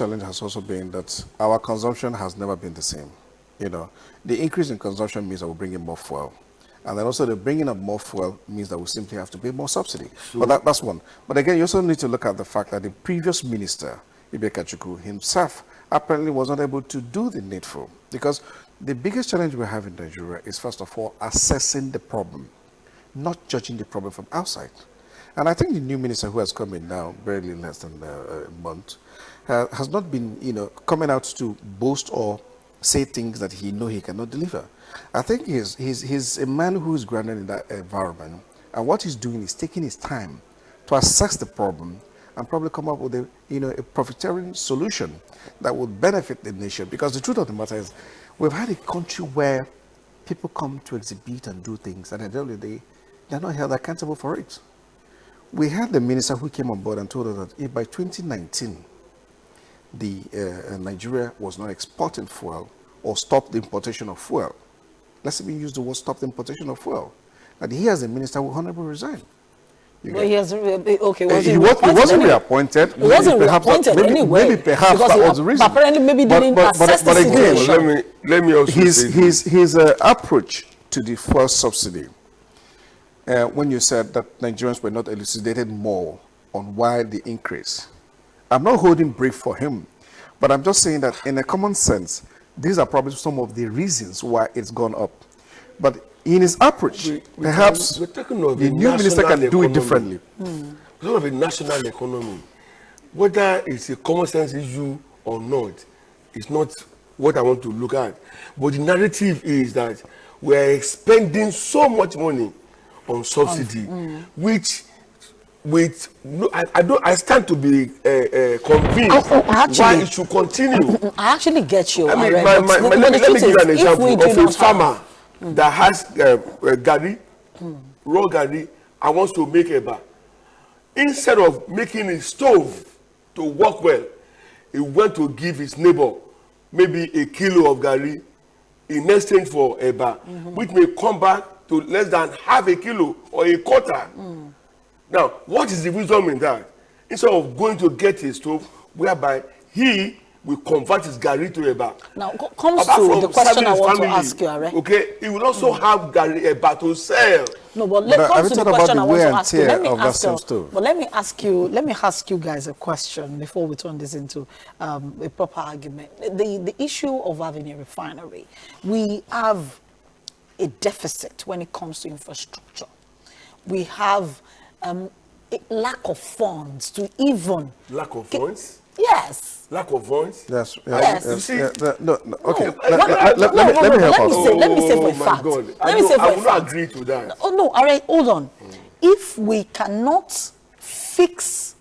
challenge has also been that our consumption has never been the same. The increase in consumption means that we're bringing more fuel. And then also the bringing of more fuel means that we simply have to pay more subsidy. Sure. But that's one. But again, you also need to look at the fact that the previous minister, Ibekachukwu himself, apparently was not able to do the needful. Because the biggest challenge we have in Nigeria is, first of all, assessing the problem, not judging the problem from outside. And I think the new minister who has come in now, barely less than a month, has not been, coming out to boast or say things that he cannot deliver. I think he's a man who is grounded in that environment, and what he's doing is taking his time to assess the problem and probably come up with a profiteering solution that would benefit the nation. Because the truth of the matter is, we've had a country where people come to exhibit and do things, and at the end of the day, they're not held accountable for it. We had the minister who came on board and told us that if by 2019, Nigeria was not exporting fuel or stopped the importation of fuel. Let's even use the word stop the importation of fuel. And he, as a minister, will honorably resign. Well, he has, okay, he wasn't reappointed. He wasn't reappointed anyway. Maybe perhaps that was the reason. Apparently, maybe didn't assess the situation. Again, let me also say his approach to the fuel subsidy, when you said that Nigerians were not elucidated more on why the increase. I'm not holding brief for him, but I'm just saying that in a common sense, these are probably some of the reasons why it's gone up. But in his approach, perhaps the new minister can do it differently. We're talking of a national economy. Whether it's a common sense issue or not, it's not what I want to look at. But the narrative is that we're expending so much money on subsidy, which I stand to be convinced why it should continue. I actually get you. I mean, let me give you an example of a farmer that has gari, raw gari, and wants to make eba. Instead of making a stove to work well, he went to give his neighbor maybe a kilo of gari in exchange for eba, which may come back to less than half a kilo or a quarter. Now, what is the wisdom in that? Instead of going to get a stove whereby he will convert his gari to eba. Now, comes to the question I want to ask you, Aare. Okay, he will also have gari eba to sell. No, but let's come to the question I want to ask you. Let me ask you guys a question before we turn this into a proper argument. The issue of having a refinery, we have a deficit when it comes to infrastructure. We have a lack of funds to even... Lack of funds? Yes. Lack of funds? Yes. You see? Okay, let me help out. Let me say for a fact. I will not agree to that. Oh, no, all right, hold on. If we cannot fix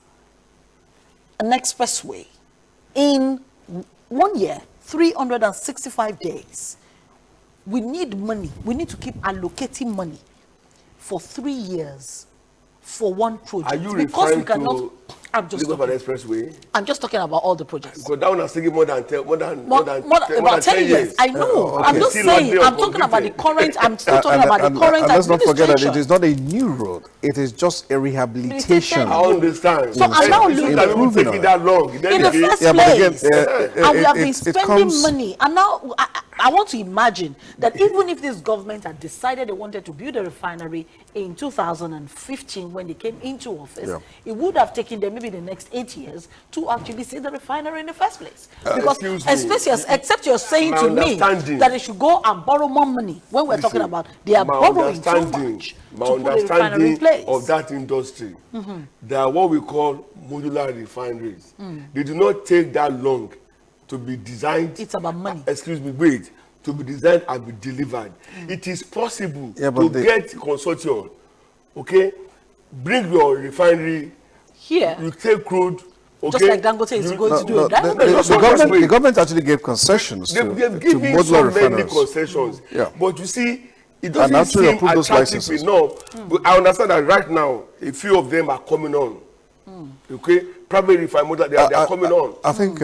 an expressway in 1 year, 365 days, we need money. We need to keep allocating money for 3 years for one project. Are you referring to I'm just expressway? I'm just talking about all the projects. Because that one has taken more than 10 years. I know. Okay. I'm just saying. I'm talking about the current. I'm still talking about the current. Let's not forget that it is not a new road. It is just a rehabilitation. I understand. So I'm now looking at taking that long in the first place. And we have been spending money. And now I want to imagine that even if this government had decided they wanted to build a refinery in 2015 when they came into office, it would have taken them maybe the next 8 years to actually see the refinery in the first place. Because except you're saying to me that they should go and borrow more money when we're talking about they are borrowing too much my to put the refinery in place. Of that industry, they are what we call modular refineries. They do not take that long to be designed. It's about money. Excuse me, wait. To be designed and be delivered. It is possible to get consortium. Okay, bring your refinery here. You take crude. Okay? Just like Dangote is going to do it. The government actually gave concessions to modular refineries. Concessions. But you see, it doesn't seem attractive enough. But I understand that right now, a few of them are coming on. Okay, probably refinery they are coming on. I think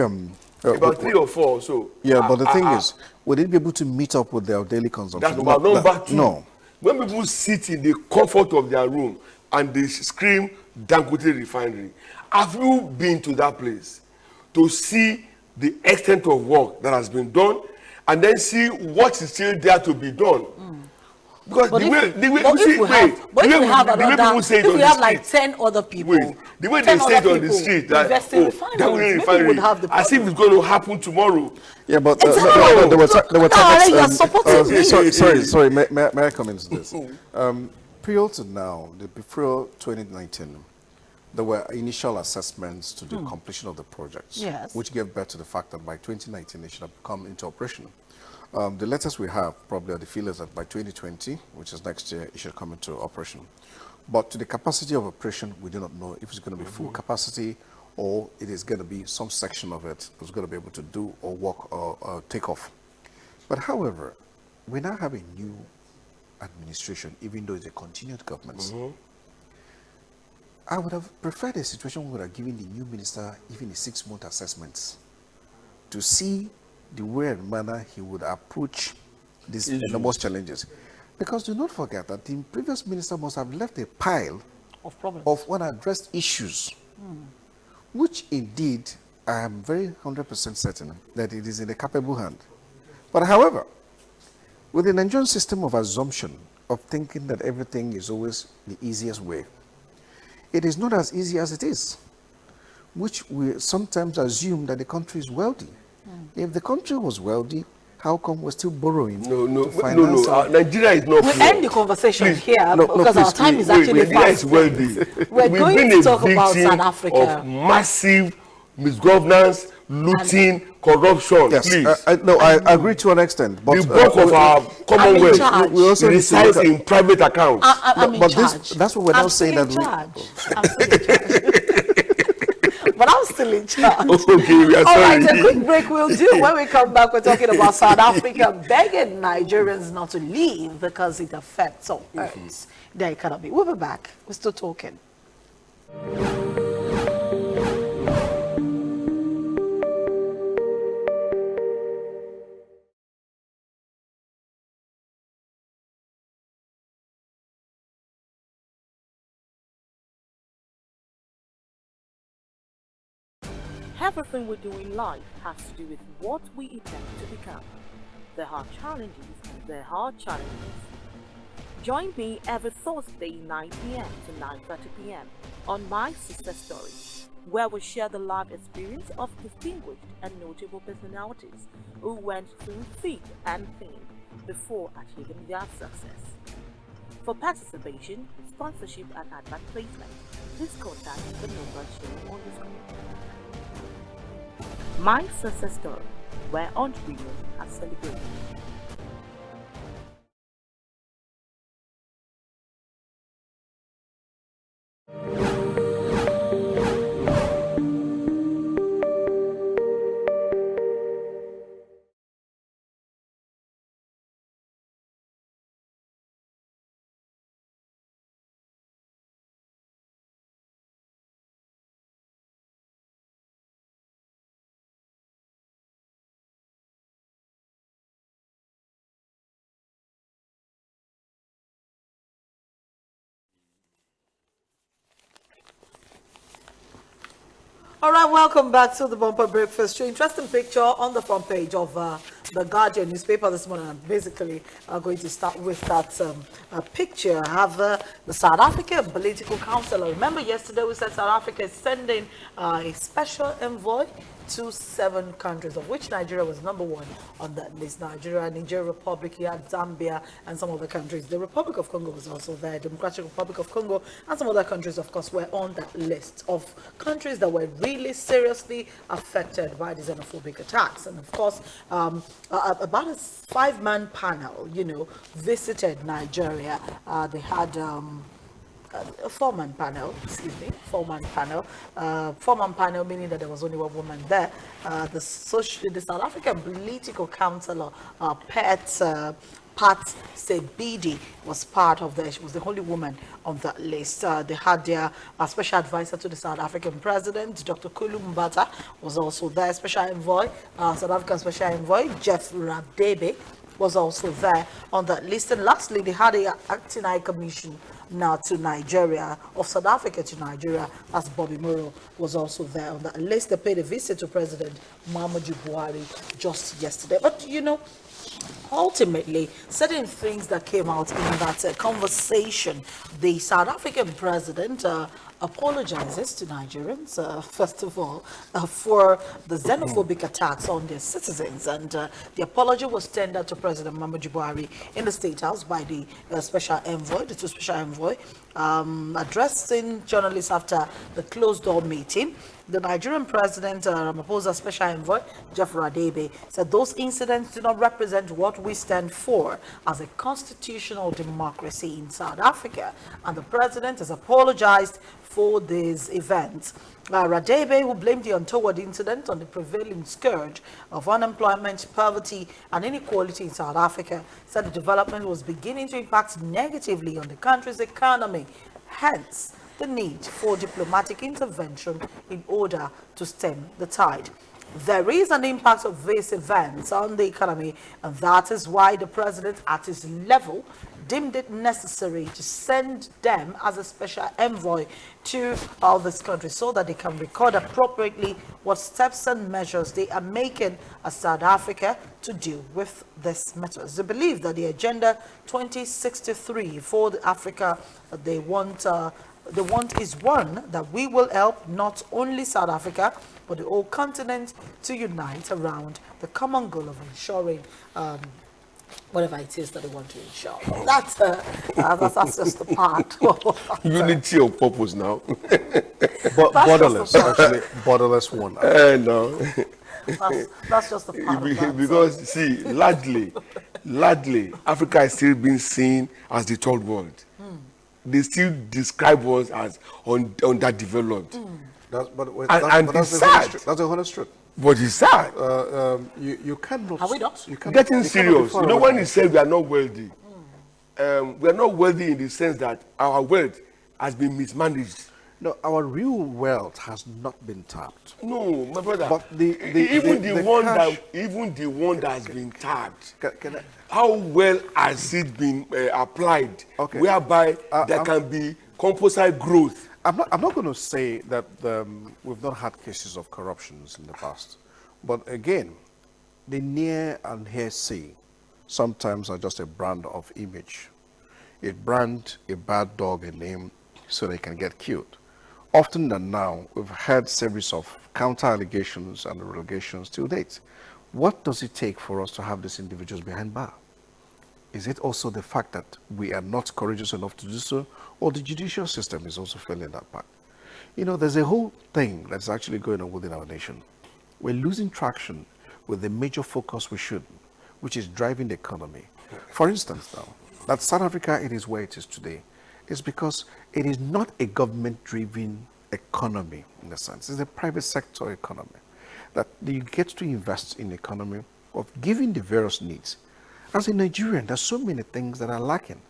about 3 or 4 or so. Yeah, but the thing is, would they be able to meet up with their daily consumption? That's number 2. No. When people sit in the comfort of their room and they scream Dangote refinery, have you been to that place to see the extent of work that has been done, and then see what is still there to be done. Because the way people say it on the street, have like 10 other people, the way they say it on the street, that refinery, as if it's going to happen tomorrow. Yeah, but there were sorry, may I come into this? Prior to now, before 2019, there were initial assessments to the completion of the projects, which gave birth to the fact that by 2019 they should have come into operation. The latest we have probably are the feelers that by 2020, which is next year, it should come into operation. But to the capacity of operation, we do not know if it's going to be full capacity or it is going to be some section of it that's going to be able to do or work or take off. But however, we now have a new administration, even though it's a continued government. I would have preferred a situation where we would have given the new minister even a 6-month assessment to see the way and manner he would approach these enormous challenges. Because do not forget that the previous minister must have left a pile of problems, of unaddressed issues, which indeed I am very 100% certain that it is in a capable hand. But however, with the Nigerian system of assumption of thinking that everything is always the easiest way, it is not as easy as it is, which we sometimes assume that the country is wealthy. If the country was wealthy, how come we're still borrowing? No. Nigeria is not. We'll end the conversation here because our time is actually Nigeria fast. is wealthy. We're going to talk about South Africa. Of massive misgovernance, looting, corruption. Yes, please. I agree to an extent. But the bulk of our commonwealth we also resides in private accounts. I'm in charge. That's what we're now saying. I'm still in charge. But I'm still in charge. Okay, we are All sorry. right, a quick break we'll do. When we come back, we're talking about South Africa begging Nigerians not to leave because it affects or hurts their economy. We'll be back. We're still talking. Everything we do in life has to do with what we intend to become. There are challenges and there are challenges. Join me every Thursday 9 p.m. to 9:30 p.m. on My Sister Story, where we share the life experience of distinguished and notable personalities who went through thick and thin before achieving their success. For participation, sponsorship and advert placement, please contact the number shown on the screen. My Success Story, where entrepreneurs are celebrated. All right, welcome back to the Bumper Breakfast Show. Interesting picture on the front page of the Guardian newspaper this morning. I'm basically going to start with that picture. I have the South African political councillor. Remember yesterday we said South Africa is sending a special envoy to 7 countries, of which Nigeria was #1 on that list. Nigeria, Niger Republic, you had Zambia, and some other countries. The Republic of Congo was also there. Democratic Republic of Congo, and some other countries, of course, were on that list of countries that were really seriously affected by the xenophobic attacks. And of course, about a 5-man panel, visited Nigeria. They had a 4-man panel, meaning that there was only one woman there. The South African political councillor, Pat Sebidi, was part of that. She was the only woman on that list. They had their special advisor to the South African president, Dr. Kulu Mbata, was also there. Special envoy, South African special envoy, Jeff Radebe, was also there on that list. And lastly, they had a acting high commission now to Nigeria, of South Africa to Nigeria, as Bobby Moro was also there on that list. They paid a visit to President Muhammadu Buhari just yesterday. But, you know, ultimately, certain things that came out in that conversation, the South African president apologizes to Nigerians, first of all, for the xenophobic attacks on their citizens. And the apology was tendered to President Muhammadu Buhari in the State House by the special envoy, the two special envoy, addressing journalists after the closed-door meeting. The Nigerian president, Ramaphosa's special envoy, Jeff Radebe, said those incidents do not represent what we stand for as a constitutional democracy in South Africa. And the president has apologized for these events. Radebe, who blamed the untoward incident on the prevailing scourge of unemployment, poverty, and inequality in South Africa, said the development was beginning to impact negatively on the country's economy. Hence, the need for diplomatic intervention in order to stem the tide. There is an impact of these events on the economy, and that is why the president, at his level, deemed it necessary to send them as a special envoy to all this country so that they can record appropriately what steps and measures they are making as South Africa to deal with these matters. They believe that the Agenda 2063 for the Africa they want is one that we will help not only South Africa, but the whole continent to unite around the common goal of ensuring whatever it is that they want to ensure. That's just the part. Unity of purpose now. Borderless, actually, borderless one. No. That's just the part of that. Because, see, largely, Africa is still being seen as the third world. They still describe us as underdeveloped. That's sad. That's a honest truth. But it's sad. You cannot. Are we not? Getting serious. You know, when he said we are not wealthy, we are not wealthy in the sense that our wealth has been mismanaged. No, our real wealth has not been tapped. No, my brother. But even the one that has been tapped. How well has it been applied? Okay. Whereby there can be composite growth. I'm not going to say that we've not had cases of corruptions in the past, but again, the near and hearsay sometimes are just a brand of image. It brand a bad dog a name so they can get killed. Often than now, we've had series of counter allegations and relegations to date. What does it take for us to have these individuals behind bar? Is it also the fact that we are not courageous enough to do so, or the judicial system is also failing that part? You know, there's a whole thing that's actually going on within our nation. We're losing traction with the major focus we should, which is driving the economy. For instance, now, that South Africa, it is where it is today, is because it is not a government-driven economy in a sense. It's a private sector economy that you get to invest in the economy of giving the various needs. As a Nigerian, there's so many things that are lacking.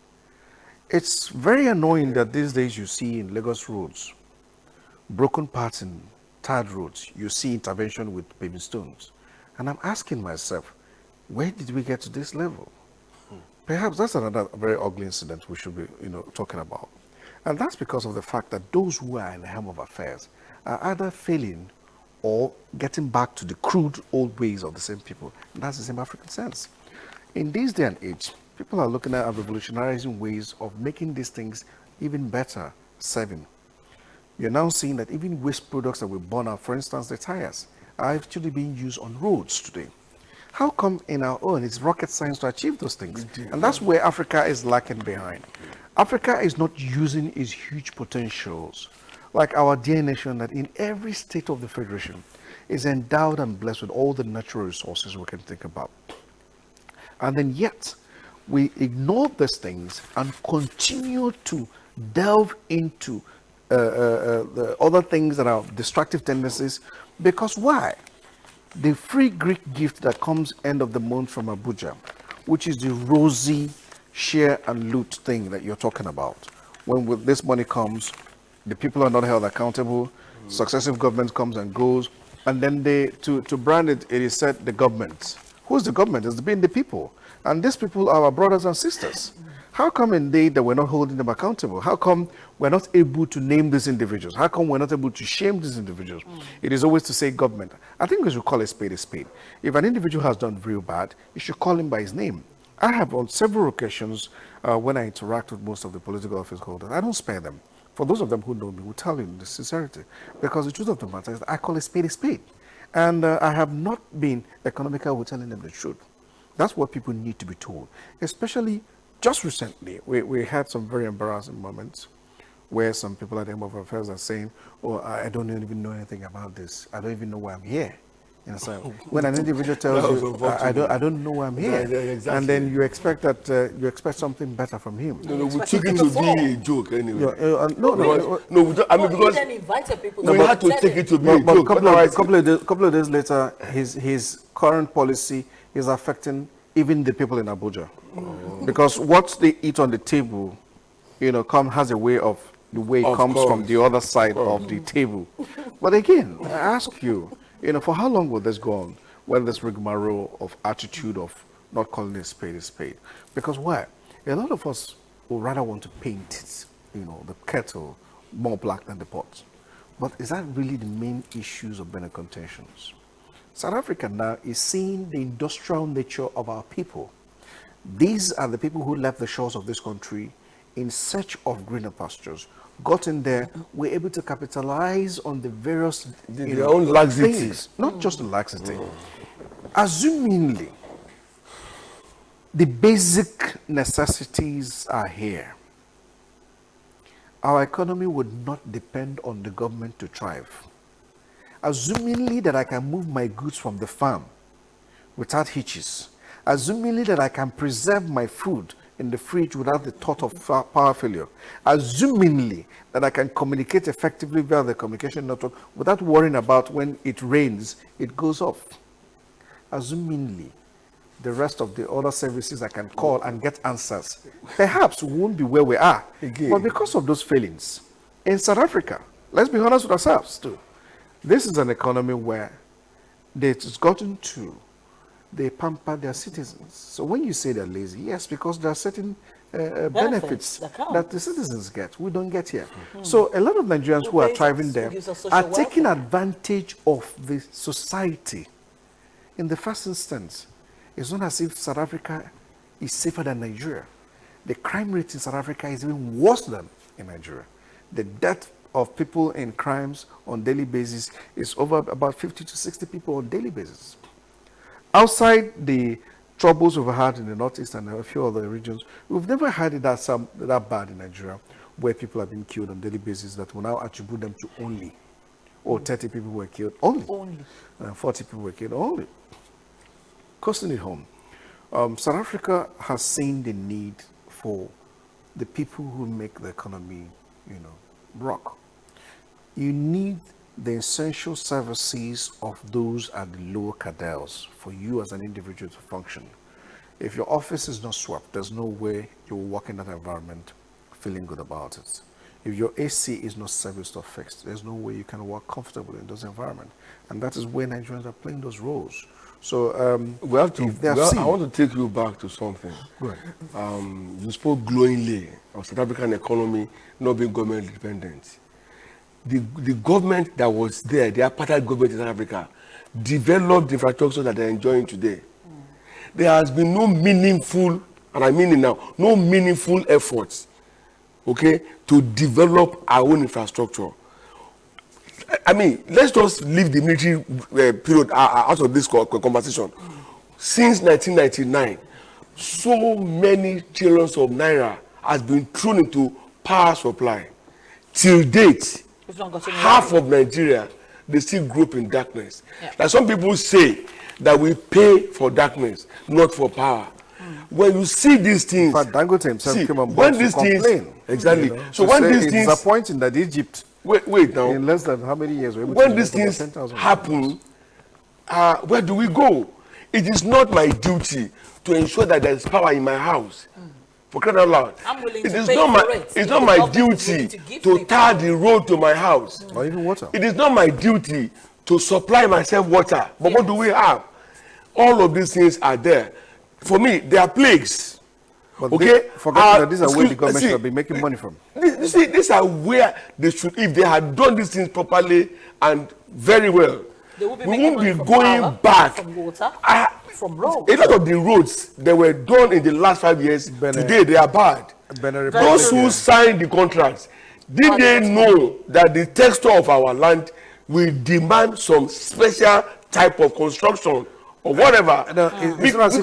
It's very annoying that these days you see in Lagos roads, broken parts in tarred roads, you see intervention with paving stones. And I'm asking myself, where did we get to this level? Perhaps that's another very ugly incident we should be, talking about. And that's because of the fact that those who are in the helm of affairs are either failing or getting back to the crude old ways of the same people. And that's the same African sense. In this day and age, people are looking at revolutionizing ways of making these things even better serving. You're now seeing that even waste products that we burn out, for instance, the tires, are actually being used on roads today. How come in our own, it's rocket science to achieve those things? And that's where Africa is lacking behind. Africa is not using its huge potentials, like our dear nation that in every state of the Federation is endowed and blessed with all the natural resources we can think about. And then yet, we ignore these things and continue to delve into the other things that are destructive tendencies. Because why? The free Greek gift that comes end of the month from Abuja, which is the rosy share and loot thing that you're talking about. When this money comes, the people are not held accountable, successive government comes and goes, and then to brand it, it is said the government. Who's the government? It's been the people. And these people are our brothers and sisters. How come indeed that we're not holding them accountable? How come we're not able to name these individuals? How come we're not able to shame these individuals? It is always to say government. I think we should call a spade a spade. If an individual has done real bad, you should call him by his name. I have on several occasions when I interact with most of the political office holders, I don't spare them. For those of them who know me, will tell you the sincerity. Because the truth of the matter is I call a spade a spade. And I have not been economical with telling them the truth. That's what people need to be told. Especially just recently, we had some very embarrassing moments where some people at the Home of Affairs are saying, oh, I don't even know anything about this. I don't even know why I'm here. You know, so when an individual tells you, I don't know why I'm here, exactly. And then you expect that you expect something better from him. No, we took it to be a joke anyway. No. I mean, because then invited people we had to take it to be a joke. Couple of days later, his current policy is affecting even the people in Abuja, because what they eat on the table, has a way of the way it comes from the other side of the table. But again, I ask you. For how long will this go on when this rigmarole of attitude of not calling a spade? Because why? A lot of us would rather want to paint, the kettle more black than the pot. But is that really the main issues of Benin contentions? South Africa now is seeing the industrial nature of our people. These are the people who left the shores of this country in search of greener pastures, got in there, were able to capitalize on the various their own laxity. Things, not just the laxity. Assumingly, the basic necessities are here. Our economy would not depend on the government to thrive. Assumingly that I can move my goods from the farm without hitches. Assumingly that I can preserve my food in the fridge without the thought of power failure. Assumingly that I can communicate effectively via the communication network without worrying about when it rains, it goes off. Assumingly, the rest of the other services I can call and get answers. Perhaps we won't be where we are. Again. But because of those failings, in South Africa, let's be honest with ourselves too. This is an economy where it's gotten to they pamper their citizens. So when you say they're lazy, yes, because there are certain benefits that the citizens get. We don't get here. So a lot of Nigerians who are thriving there are taking advantage of the society. In the first instance, it's not as if South Africa is safer than Nigeria. The crime rate in South Africa is even worse than in Nigeria. The death of people in crimes on daily basis is over about 50 to 60 people on daily basis. Outside the troubles we've had in the Northeast and a few other regions, we've never had it that bad in Nigeria, where people have been killed on daily basis that will now attribute them to only, or 30 people were killed only. 40 people were killed only. Costing it home. South Africa has seen the need for the people who make the economy, rock. You need the essential services of those at the lower cadres for you as an individual to function. If your office is not swept, there's no way you will work in that environment feeling good about it. If your AC is not serviced or fixed, there's no way you can work comfortably in those environments. And that is where Nigerians are playing those roles. So I want to take you back to something. Go ahead. You spoke glowingly of South African economy not being government dependent. The government that was there, the apartheid government in South Africa, developed the infrastructure that they're enjoying today. There has been no meaningful, and I mean it now, no meaningful efforts, to develop our own infrastructure. I mean, let's just leave the military period out of this conversation. Since 1999, so many trillions of naira has been thrown into power supply. Till date, half of Nigeria, they still grope in darkness. Yeah. Like some people say that we pay for darkness, not for power. When you see these things, but Dangote himself came on board to complain. Exactly. So when these things, it's disappointing that Egypt, wait now, in less than how many years, when these things happen, where do we go? It is not my duty to ensure that there is power in my house. For crying out loud, it's not my duty to tar the road to my house, or even water. It is not my duty to supply myself water. But what do we have? All of these things are there. For me, they are plagues. But okay, forget that these are where the government should be making money from. These are where they should, if they had done these things properly and very well, we won't be going back. From water, from roads. A lot of the roads that were done in the last 5 years, today they are bad. Those who signed the contracts, did they know that the texture of our land will demand some special type of construction or whatever? Because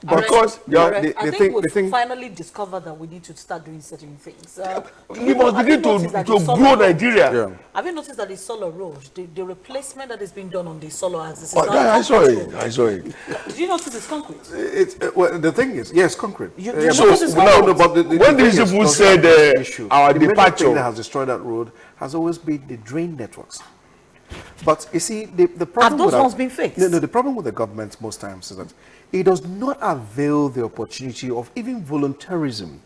I think we've finally discovered that we need to start doing certain things. We must begin to grow Nigeria. Yeah. Have you noticed that the Solo road, the replacement that is being done on the Solo axis? I saw it. Did you notice it's concrete? Well, the thing is, yes, concrete. When these people said our departure, thing that has destroyed that road has always been the drain networks. But you see, the problem have those ones been fixed? No, the problem with the government most times is that it does not avail the opportunity of even voluntarism.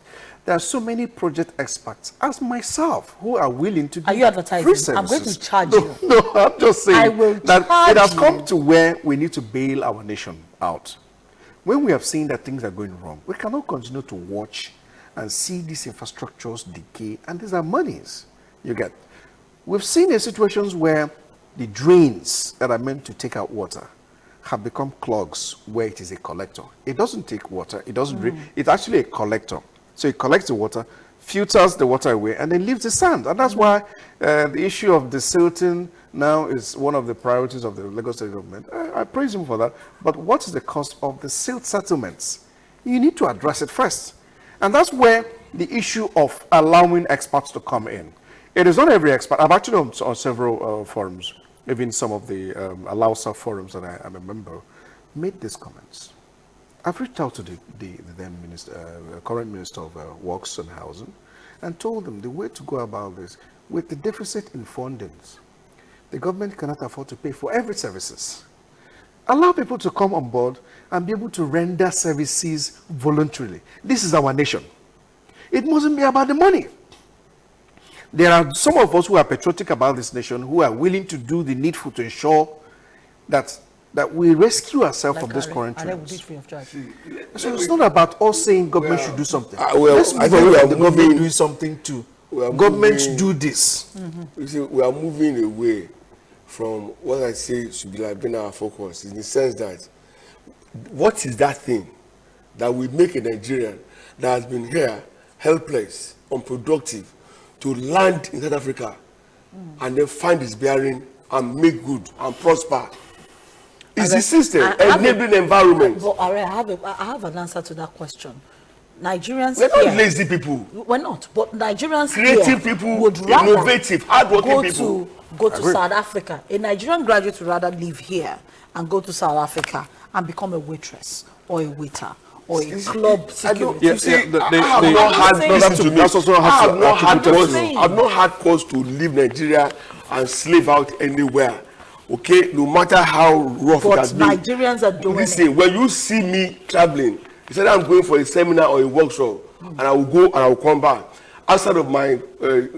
There are so many project experts, as myself, who are willing to do Are you advertising? free services. I'm going to charge you. No, I'm just saying I will that charge it has you. come to where we need to bail our nation out. When we have seen that things are going wrong, we cannot continue to watch and see these infrastructures decay, and these are monies. You get. We've seen situations where the drains that are meant to take out water have become clogs where it is a collector. It doesn't take water, it doesn't drain, it's actually a collector. So it collects the water, filters the water away, and then leaves the sand. And that's why the issue of the silting now is one of the priorities of the Lagos State government. I praise him for that. But what is the cost of the silt settlements? You need to address it first. And that's where the issue of allowing experts to come in. It is not every expert. I've actually on several forums, even some of the Alausa forums that I'm a member, made these comments. I've reached out to the then current Minister of Works and Housing and told them the way to go about this, with the deficit in fundings, the government cannot afford to pay for every services. Allow people to come on board and be able to render services voluntarily. This is our nation. It mustn't be about the money. There are some of us who are patriotic about this nation, who are willing to do the needful to ensure that we rescue ourselves from this current trend. So it's not about us saying government should do something. Let's move on the government doing something too. Governments do this. You see, we are moving away from what I say should be like being our focus, in the sense that what is that thing that will make a Nigerian that has been here helpless, unproductive, to land in South Africa and then find its bearing and make good and prosper? It's the system, enabling environment. But Aare, I have an answer to that question. Nigerians We're not lazy people. We're not, but Nigerians creative people, would rather innovative, hardworking people. Go to South Africa. A Nigerian graduate would rather live here and go to South Africa and become a waitress or a waiter or a club security. I've not had cause to leave Nigeria and slave out anywhere. Okay, no matter how rough it has been. Nigerians are doing Listen, when you see me traveling, you said I'm going for a seminar or a workshop, and I will go and I will come back outside of my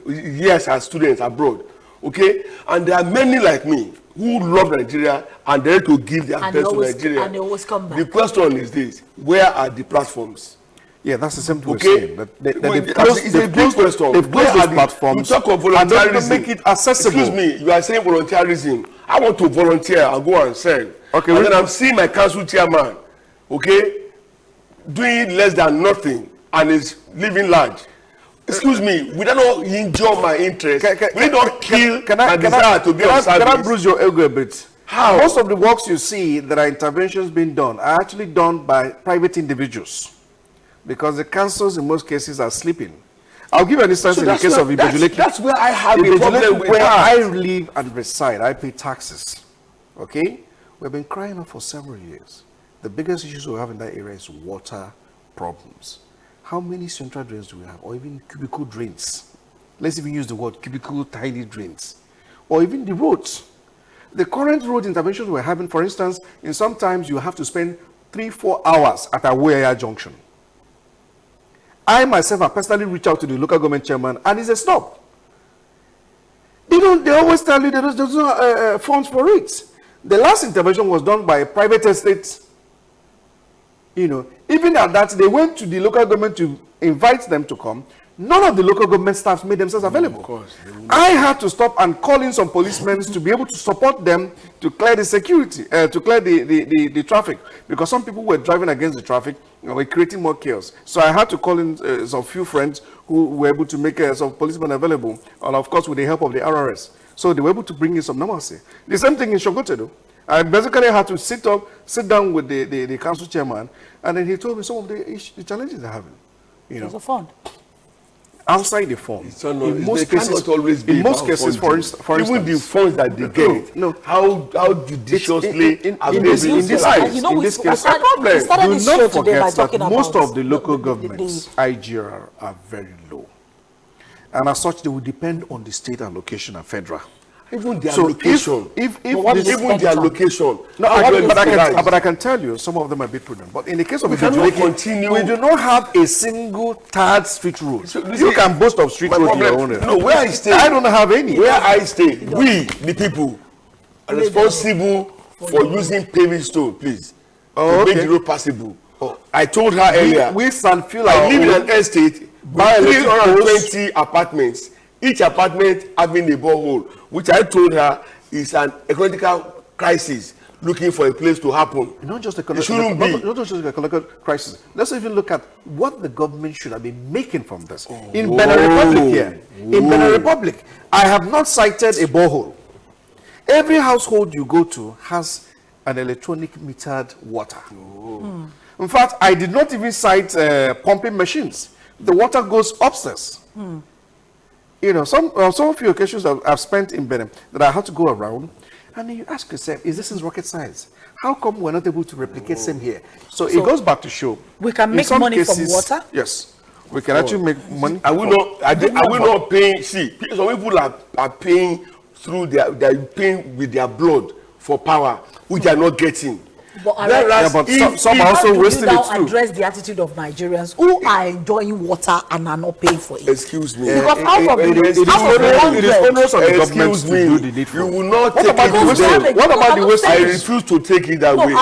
years as students abroad. Okay, and there are many like me who love Nigeria and they're to give their best to Nigeria. And they always come back. The question is this: where are the platforms? Yeah, that's the same thing. Okay, it's a big question. They've closed these platforms. You talk of volunteerism. And make it accessible. Excuse me, you are saying volunteerism. I want to volunteer and go and serve. Okay, and then I'm seeing my council chairman, okay, doing less than nothing and is living large. Excuse me, we don't know injure my interest. We don't kill my desire to be of service. Can I bruise your ego a bit? How? Most of the works you see that are interventions being done are actually done by private individuals, because the councils in most cases are sleeping. I'll give you an instance in the case of Ibejuleki. That's where I have a problem with where that. I live and reside. I pay taxes. Okay? We've been crying out for several years. The biggest issues we have in that area is water problems. How many central drains do we have? Or even cubicle drains? Let's even use the word cubicle tiny drains. Or even the roads. The current road interventions we're having, for instance, in sometimes you have to spend 3-4 hours at Aare junction. I myself have personally reached out to the local government chairman, and it's a stop. They always tell you there's no funds for it. The last intervention was done by a private estate You know, even at that, they went to the local government to invite them to come. None of the local government staffs made themselves available. Of course, I had to stop and call in some policemen to be able to support them to clear the security, to clear the traffic, because some people were driving against the traffic and were creating more chaos. So I had to call in some few friends who were able to make some policemen available, and of course with the help of the RRS. So they were able to bring in some normalcy. The same thing in Shogote, though. I basically had to sit down with the council chairman, and then he told me some of the challenges they're having. You know, There's a fund. Outside the fund, in most cases, for instance, even the funds that they get, how judiciously in this case, you know, in this case, do not forget that most of the local governments IGR are very low, and as such, they will depend on the state allocation and federal. Even their location. Even their location. No, but I can tell you, some of them are a bit prudent. But in the case of we do not have a single third street road. So, you can boast of street road in your own area. No, where I stay, I don't have any. Where I stay, we, the people, are responsible for using paving stone, please, to make the road passable. I told her earlier, I live in an estate with 320 apartments. Each apartment having a borehole, which I told her is an ecological crisis, looking for a place to happen. Not just not just an ecological crisis. Let's even look at what the government should have been making from this. In Benin Republic here, in Benin Republic, I have not cited a borehole. Every household you go to has an electronic metered water. In fact, I did not even cite pumping machines. The water goes upstairs. You know, some few occasions that I've spent in Benin that I had to go around, and then you ask yourself, is this rocket science? How come we're not able to replicate same here? So it goes back to show we can make money from water. Yes, we can actually make money. I will not paying. See, some people are paying through they're paying with their blood for power, which they are not getting. But some are also wasting it too. Address the attitude of Nigerians who are enjoying water and are not paying for it. Excuse me. Because it is onus on the government to do the needful. You will not take it to What about the waste? I refuse to take it that way.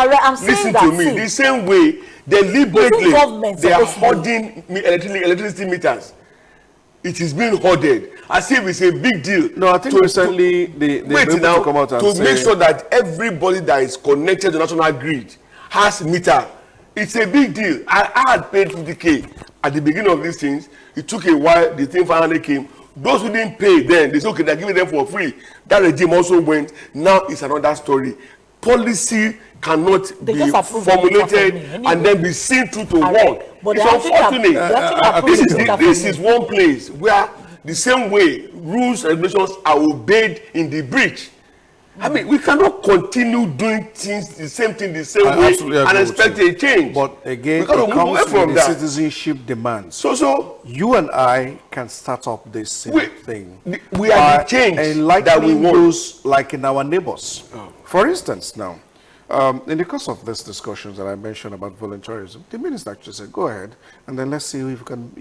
Listen to me. The same way deliberately they are hoarding electricity meters. It is being hoarded as if it's a big deal. No, I think recently they now to come out and to make sure that everybody that is connected to the national grid has meter. It's a big deal. I had paid 50K at the beginning of these things. It took a while. The thing finally came. Those who didn't pay then, they said, okay, they're giving them for free. That regime also went. Now it's another story. Policy cannot be formulated and then be seen through to work. But it's unfortunate. This is one place where the same way rules and regulations are obeyed in the breach. I mean, we cannot continue doing things the same way and expect a change. But again, it comes with the citizenship demands. So you and I can start up this same thing. We are the change that we want. Those like in our neighbors. For instance, now, in the course of these discussions that I mentioned about voluntarism, the minister actually said, "Go ahead, and then let's see if we can,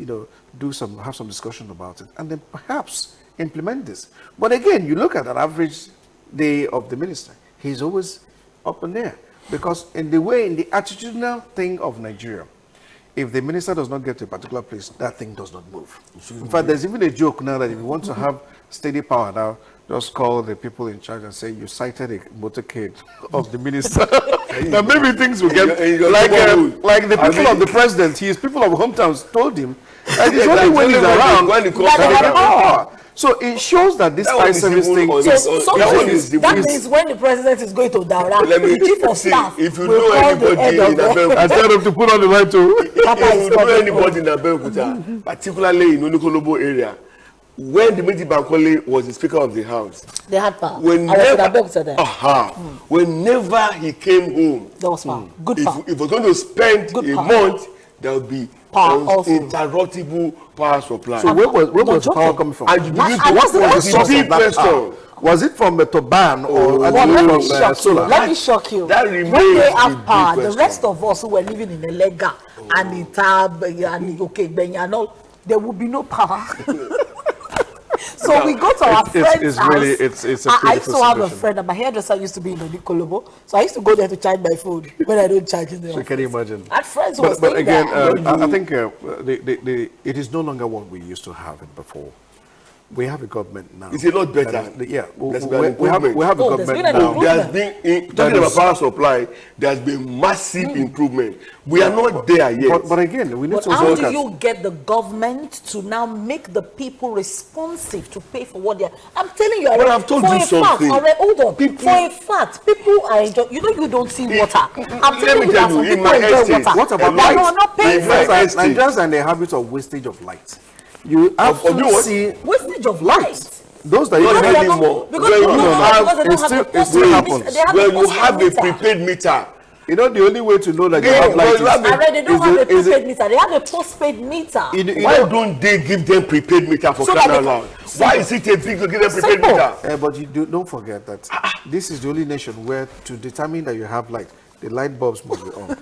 have some discussion about it, and then perhaps implement this." But again, you look at an average day of the minister, he's always up in there, because in the attitudinal thing of Nigeria, if the minister does not get to a particular place, that thing does not move. In fact, there's even a joke now that if you want to have steady power now, just call the people in charge and say, you cited a motorcade of the minister. Now maybe things will get like the people of the president, his people of hometowns told him, and it's only when he's around that they get power. So it shows that this eye service thing that means when the president is going to Daura, the chief of staff if you know anybody in Abeokuta, I tell them to put on the light too. If you know anybody in Abeokuta, particularly in Onikolobo area, when Dimitri Bankole was the Speaker of the House, they had power. Whenever he came home, there was power. Good power. If he was going to spend a month, there would be uninterruptible power supply. So where was power coming from? And what was the source of that power? Was it from the Toban or from solar? Let me shock you. That when they have power, the rest of us who were living in Elega and in Tab and Okegbenyi and all, there would be no power. So we go to our friend's house. Really, it's a I used to have a situation. friend, my hairdresser used to be in Onikolobo. So I used to go there to charge my phone when I don't charge in the So office. can you imagine? I had friends who were But staying again, there. I think it is no longer what we used to have it before. We have a government now. It's a lot better. Yeah, There's been an we have improvement. a Oh, there's government been an now. improvement. There has been, talking about power supply, there's been massive improvement. We are not there yet. But again, we need But to how look do at. you get the government to now make the people responsive to pay for what they are? I'm telling you, But I've told for you a something. fact, Aare, hold on. People- For a fact, people are enjoying. You know, you don't see water. I'm let telling me you tell that some you, in people my enjoy estate, water. What about But light? no, not paying In for my it. estate. Nigerians and the habit of wastage of light. You Of you absolutely what? see Wastage of light. those that Not you Because they are anymore. not- because When no, you no, no, have- because they don't it have still- the it still postpaid happens. meter. They have When the you postpaid have a meter. prepaid meter, You know, the only way to know that you Yeah, have light well, you have is, a- Aare, they don't is have a it- is it- prepaid meter. They have a postpaid meter. you why know, don't they give them prepaid meter for So crying that out they loud? can- Why is it a big to give them prepaid Simple. meter? but you don't forget that this is the only nation where to determine that you have light, the light bulbs must be on.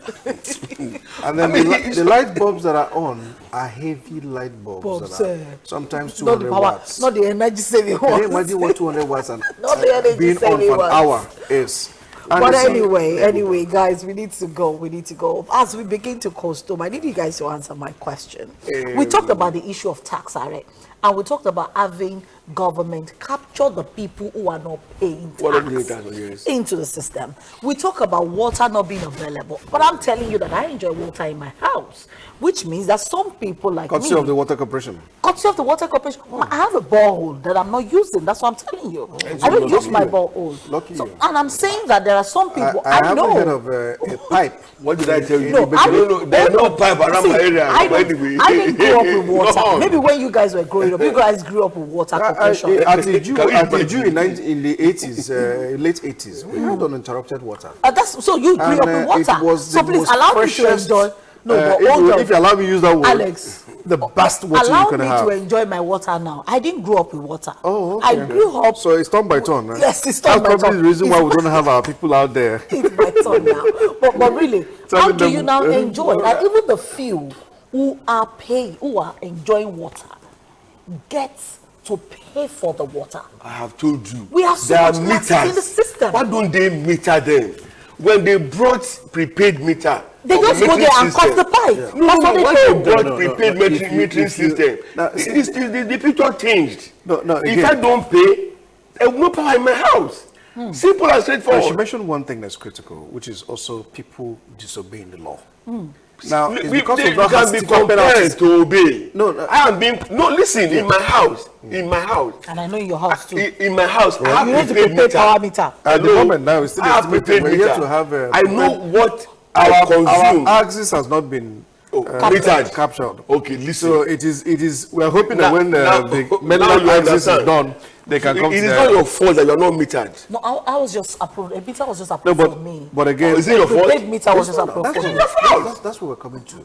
And then the light bulbs that are on are heavy light bulbs, Bulbs, that are sometimes not the 200 power, watts. not the energy saving Can you ones. imagine what 200 watts and Not the energy being on saving for an ones. hour is? And But you see- anyway, guys, we need to go. We need to go. As we begin to consume, I need you guys to answer my question. We talked about the issue of tax, Aare, and we talked about having government capture the people who are not paying What are you tax doing, yes? into the system. We talk about water not being available, but I'm telling you that I enjoy water in my house, which means that some people like Courtesy me, of the water corporation. courtesy of the water corporation, I have a borehole that I'm not using. That's what I'm telling you. I don't use my borehole. Lucky you. And I'm saying that there are some people I haven't know. heard of a pipe. What did I tell you? No, I No, there's no pipe around my area. I But didn't, anyway. I didn't grow up with water. No. Maybe when you guys were growing up, you guys grew up with water corporation. At the Jew, Can you at the imagine? Jew in the 80s, late 80s, we had uninterrupted water. That's so you grew And, up with water. it was So the please most allow me to precious, enjoy. No, but hold if on. you allow me to use that word, Alex, the best water allow you can me have. to enjoy my water now. I didn't grow up with water. Oh, okay. I grew up. So it's turn by turn, right? Yes, it's turn by That's probably turn. the reason why It's we don't have our people out there. It's my turn now. But really, how Telling do them, you now enjoy? And even the few who are paying, who are enjoying water, get to pay for the water. I have told you. We have so there are much laxity in the system. Why don't they meter them? When they brought prepaid meter, They of just the go there metering and cut system. the pipe. No, That's what when they they do. brought No, prepaid if metering you- system, now, the picture changed. No, if again. I don't pay, there will no power in my house. Simple and I should straightforward. mention one thing that's critical, which is also people disobeying the law. Now, it's because They of that can has be stiffer penalties. compared to obey. No, no. I am being listen. In my house, And I know in your house too. in my house, I have You need to prepaid prepare meter. power meter. At the Hello? moment now, it's still I have estimated. prepaid We're here meter. to have I know what I our consume. axis has not been Metered. captured. Okay, listen. So it is. We are hoping that Now- when now- the now mainland you axis is understand. done, they can come It to is the- not your fault that you are not metered. No, I was just approved. A meter was just No, approved but for me. but again, Oh, is it your The fault? paid meter was just No, approved that's, for me. that's what we're coming to.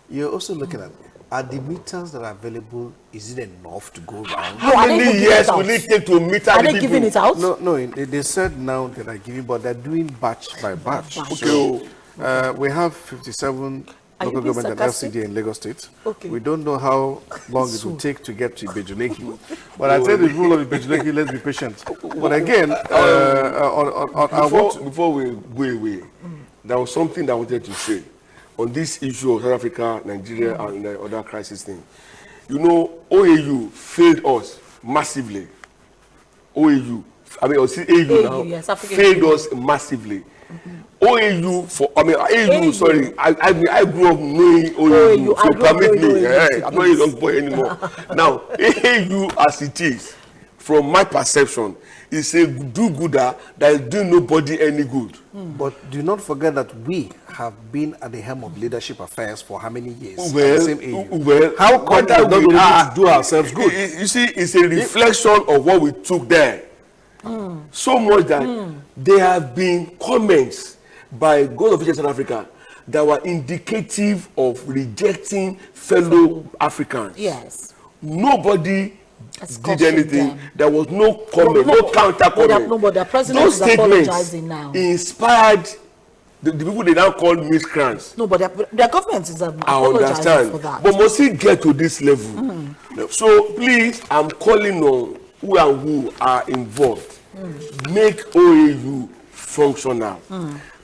You're also looking at, are the meters that are available, is it enough to go around? No, How are they many giving years it out? will it take to meter Are the they people? giving it out? No, they said now that are giving, but they're doing batch by batch. Okay. We have 57 Are you local being government and sarcastic? LCD in Lagos State. Okay. We don't know how long it will take to get to Ibejuleki. But I tell the rule of Ibejuleki, let's be patient. But again, I want to, Before we go away, there was something that I wanted to say on this issue of South Africa, Nigeria, and the other crisis thing. You know, OAU failed us massively. OAU, I mean, or see, AU now, yes, African failed Union. us massively. OAU AU, AU. sorry, I grew up knowing OAU, I so grew up permit knowing me, OAU, I'm not a young boy anymore. Now, AU as it is, from my perception, is a do-gooder that is doing nobody any good. but do not forget that we have been at the helm of leadership affairs for how many years? At Well, the same AU. well, How come whether we don't we be able are- to do ourselves good? You see, it's a reflection of what we took there. So much that there have been comments by God of South Africa that were indicative of rejecting fellow Africans. Yes. Nobody That's did cautioned anything. them. There was no comment, no counter comment. No, but the president Those is statements apologizing now. inspired the people they now call miscreants. No, but their government is I apologizing understand, for that. but must it get to this level So please, I'm calling on who and who are involved. Make OAU functional.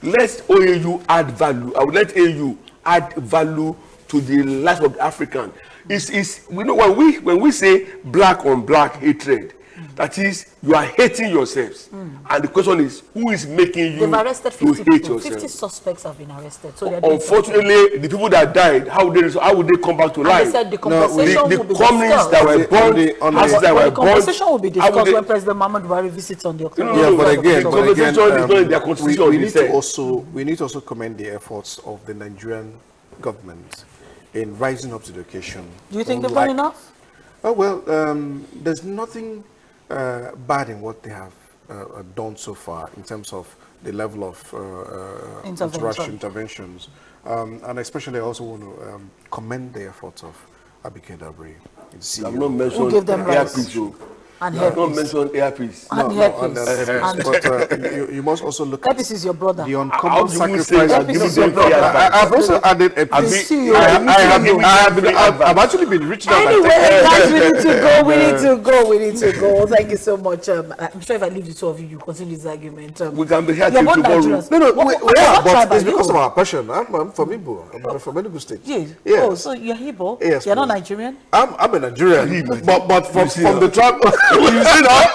Let OAU add value. I would let AU add value to the life of the African. We know when we say black on black hatred, that is, you are hating yourselves. And the question is, who is making you They've arrested to 50 hate people. yourself? 50 suspects have been arrested. So they're doing Unfortunately, the people that died, how would they come back to and life? they said the compensation will be the communists discussed. that were born, houses that were The born. compensation will be discussed when President Muhammadu Buhari visits on the October. Yeah, but again, compensation is not in their constitution. we need to also commend the efforts of the Nigerian government in rising up to the occasion. Do you think they've done enough? Oh, well, there's nothing bad in what they have done so far in terms of the level of interventions. And especially I also want to commend the efforts of Abike Dabri. I've not mentioned Who gave them earpiece. And I've not mentioned earpiece. You must also look Earpiece is your brother. the uncommon sacrifice. I've also added earpiece. I've actually been reaching out. Anyway, guys, we need to go. Thank you so much. I'm sure if I leave the two of you, you continue this argument. We can be here You're till both tomorrow. Nigerians. But it's because of our passion. I'm from Igbo. I'm from Enugu State. Yes. Yes. Oh, so you're Igbo? Yes, You're not please. Nigerian? I'm a Nigerian, but from the tribe. You see that?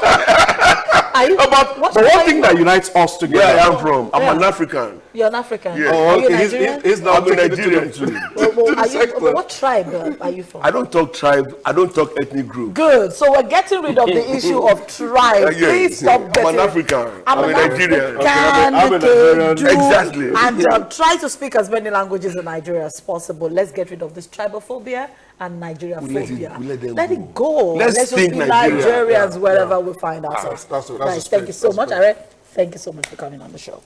But one thing that unites us together. Where I am from, I'm an African. You're an African. Yeah. Are you Nigerian? He's now I'm a Nigerian too. What tribe are you from? I don't talk tribe. I don't talk ethnic group. Good. So we're getting rid of the issue of tribe. Yes. Please stop I'm getting an African. I'm a an Nigerian. I'm a Nigerian. Exactly. And try to speak as many languages in Nigeria as possible. Let's get rid of this tribophobia and Nigeria phobia. Let it go. Let's just think be Nigeria. Nigerians wherever we find ourselves. That's Guys, thank you so much, Aare. Thank you so much for coming on the show.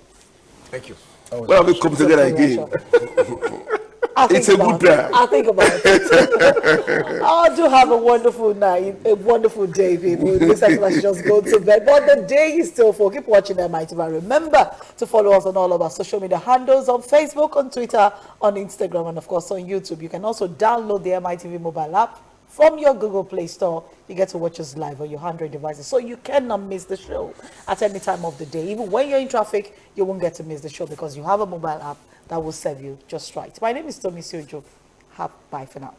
Thank you. When are we come together again? It's a good time. I'll think about it. Oh, do have a wonderful night, a wonderful day, people. It looks like I should just go to bed. But the day is still full. Keep watching MITV. Remember to follow us on all of our social media handles on Facebook, on Twitter, on Instagram, and of course on YouTube. You can also download the MITV mobile app from your Google Play Store. You get to watch us live on your Android devices, so you cannot miss the show at any time of the day. Even when you're in traffic, you won't get to miss the show because you have a mobile app that will serve you just right. My name is Tomisin. Bye for now.